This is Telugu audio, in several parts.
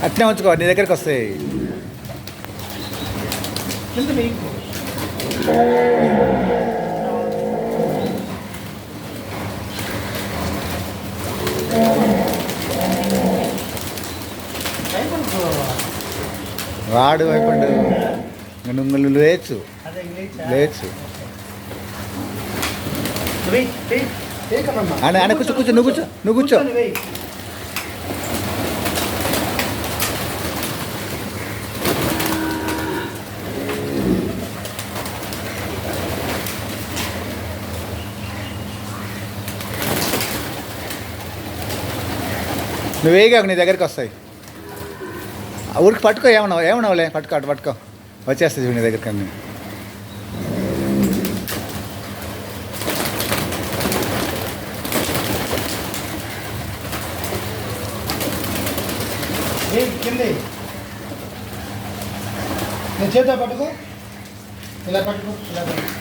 అట్నే ఉంచుకో, నీ దగ్గరికి వస్తాయి. వాడు అయిపోండు, నువ్వు లేచు లేచు అని ఆయన కూర్చో కూర్చో, నువ్వు కూర్చో. నువ్వేగా నీ దగ్గరికి వస్తాయి. ఊరికి పట్టుకో, ఏమన్నావులే, పట్టుకో వచ్చేస్తుంది నీ దగ్గరికి అన్నీ. నేను చేత పట్టుకో, ఇలా పట్టుకో, ఇలా పట్టుకో.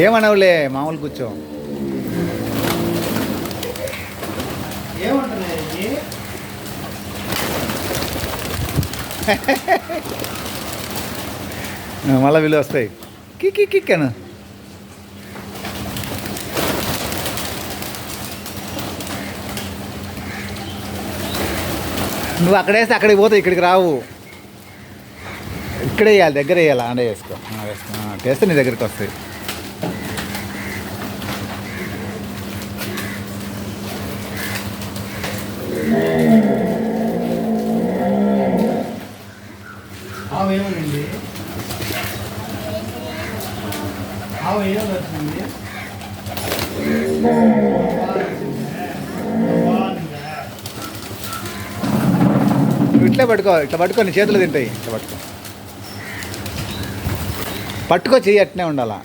ఏమనవులే, మామూలు కూర్చో. ఏమంటున్నాయి మళ్ళీ వీళ్ళు వస్తాయి. కిక్కాను. నువ్వు అక్కడేస్తే అక్కడికి పోతావు, ఇక్కడికి రావు. ఇక్కడే వేయాలి, దగ్గర వేయాలి. ఆడే వేసుకో, వేస్తే నీ దగ్గరికి వస్తాయి. ఏమనండి ఏమని వచ్చింది? నువ్వు ఇట్లా పట్టుకో, నీ చేతులు తింటాయి. ఇట్లా పట్టుకో, చెయ్యి అట్నే ఉండాలా.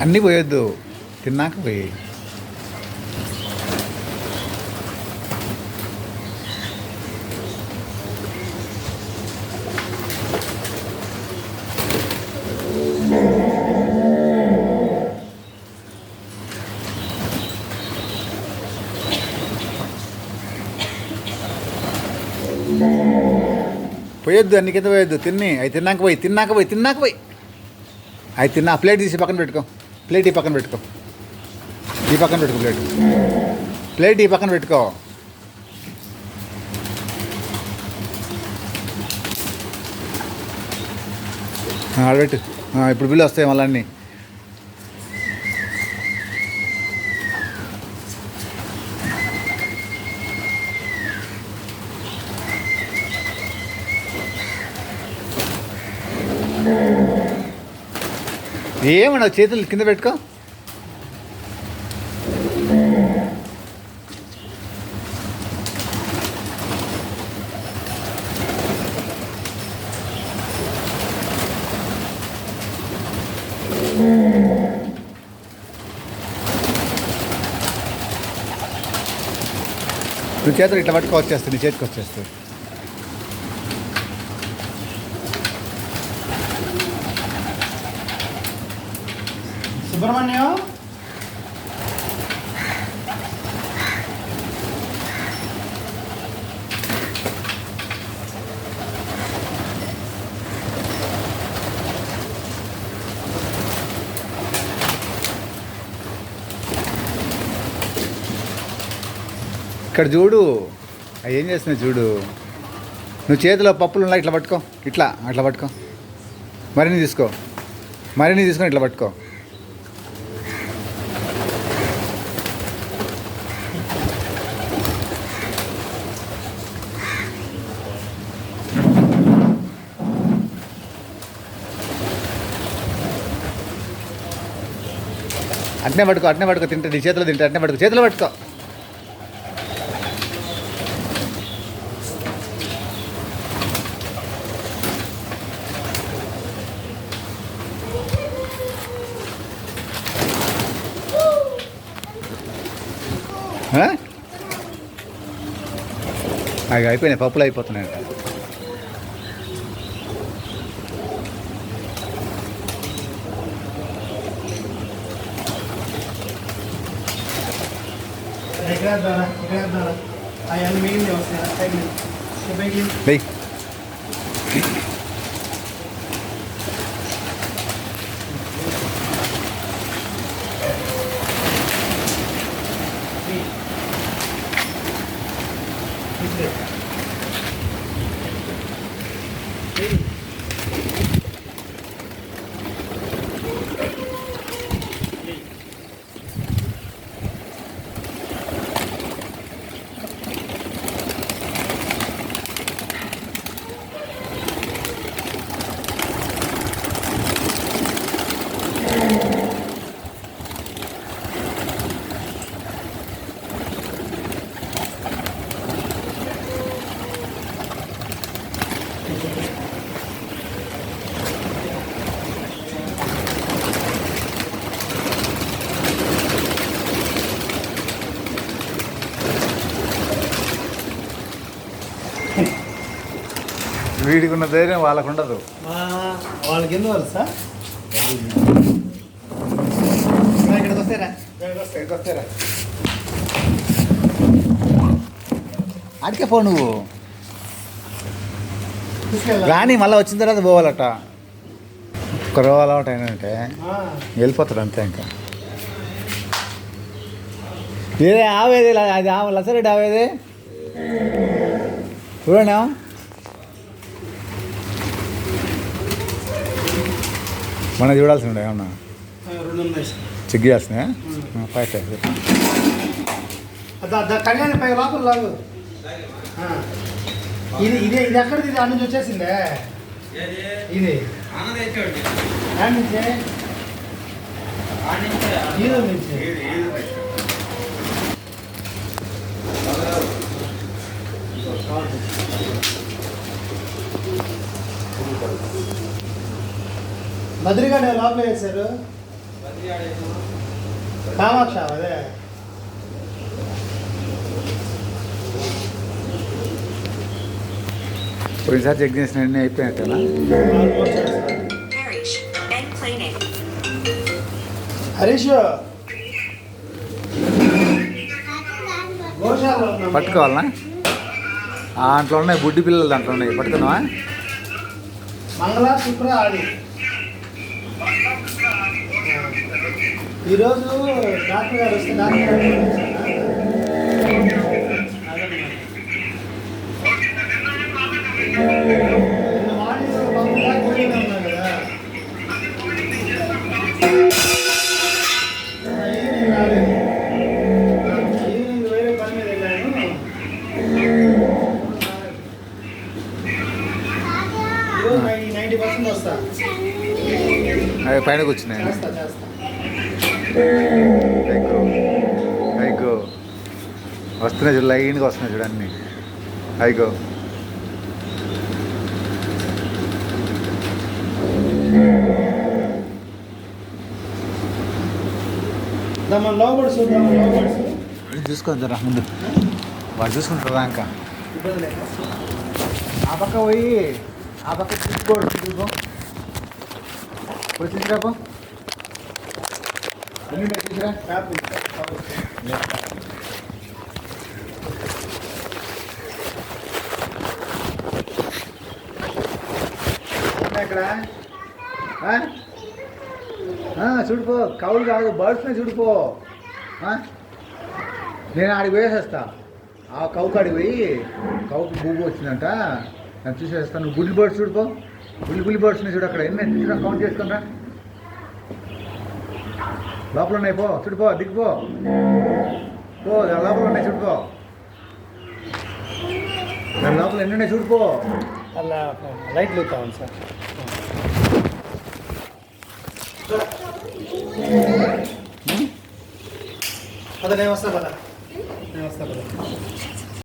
అన్నీ పోయొద్దు, తిన్నాక పోయి. పోయొద్దు, అన్ని కింద పోయొద్దు. అవి తిన్నాక పోయి. అవి తిన్నా. ప్లేట్ తీసి పక్కన పెట్టుకో. ప్లేట్ ఈ పక్కన పెట్టుకో. ప్లేట్ ఈ పక్కన పెట్టుకో. ఆడబెట్టు. ఇప్పుడు బిల్లు వస్తాయి మళ్ళీ అన్నీ. ఏమన్నా చేతులు కింద పెట్టుకో. నువ్వు చేతులు ఇట్లా పట్టుకో, వచ్చేస్తుంది, నీ చేతికి వచ్చేస్తుంది. సుబ్రహ్మణ్యం ఇక్కడ చూడు అవి ఏం చేస్తున్నావు చూడు. నువ్వు చేతిలో పప్పులు ఉన్నాయి, ఇట్లా పట్టుకో, ఇట్లా అట్లా పట్టుకో, మరిన్ని తీసుకో, మరిన్ని తీసుకొని ఇట్లా పట్టుకో. అట్నే పట్టుకో, అట్నే పట్టుకో, తింటే నీ చేతిలో తింటే అట్నే పట్టుకో, చేతిలో పట్టుకో. అవి అయిపోయినాయి, పప్పులు అయిపోతున్నాయి. అవన్నీ మిగిలింది వస్తాయి. వెయ్. వీడికి ఉన్న ధైర్యం వాళ్ళకు ఉండదు. వాళ్ళకి ఎందుకు వాళ్ళు సార్ ఇక్కడికి వస్తారా, ఇక్కడికి వస్తారా? అడిగే పో నువ్వు రాని, మళ్ళీ వచ్చిన తర్వాత పోవాలట. ఒక్క రోజు అలవాటు అయినంటే వెళ్ళిపోతాడు అంతే. ఇంకా ఏదే ఆవేది, అది లసరెడ్డి ఆవేది చూడండి. మనం చూడాల్సి ఉండే ఏమన్నా చెక్ చేయాల్సిన కళ్యాణి పై లోపల లాగు. ఇది ఇదే, ఇది ఎక్కడిది? ఇది అన్ని నుంచి వచ్చేసిందే. ఇది నుంచి బద్రిగాడ లోపల వేశారు. కామాక్ష అదే పోయినసారి చెక్ చేసిన అన్నీ అయిపోయినట్టేనా? హరీష్ పట్టుకోవాలనా? దాంట్లో ఉన్నాయి బుడ్డి పిల్లలు, దాంట్లో ఉన్నాయి. పట్టుకున్నావా? మంగళ శుక్ర ఆడి ఈరోజు డాక్టర్ గారు వస్తే డాక్టర్ గారు ఉన్నా కదా. ఈవినింగ్ వేరే పని మీద వెళ్ళాను. ఈరోజు 90% వస్తా. అవి పైన కూర్చున్నాయి. అయిగో వస్తున్నాయి చూడు, లైన్గా వస్తున్నాయి చూడు అన్నీ. అయిగో చూసుకొని రా ముందు, వాడు చూసుకుంటారా ఇంకా. ఆ పక్క పోయి ఆ పక్క తీసుకోడు, తీసుకో పోయి తీసుకురాపో. తీసుకురా ఇక్కడ చూడిపో, కౌలు కాదు బర్డ్స్నే చూడిపో. నేను ఆడికి వేసేస్తా. ఆ కౌకాడి పోయి కౌకు బూబు వచ్చిందంట నేను చూసేస్తాను. నువ్వు బుల్లి బర్డ్స్ చూడుకో, బుల్లి బర్డ్స్ ఉన్నాయి చూడు అక్కడ ఎన్ని చూడ కౌంట్ చేసుకుంటా. లోపల ఉన్నాయి పో చూడిపో దిగిపో పో దాని లోపల ఉన్నాయి చూడిపో, దాని లోపల ఎన్ని ఉన్నాయి చూడిపో. అలా లైట్లు ఇస్తాను సార్. అదే నేను వస్తా పద.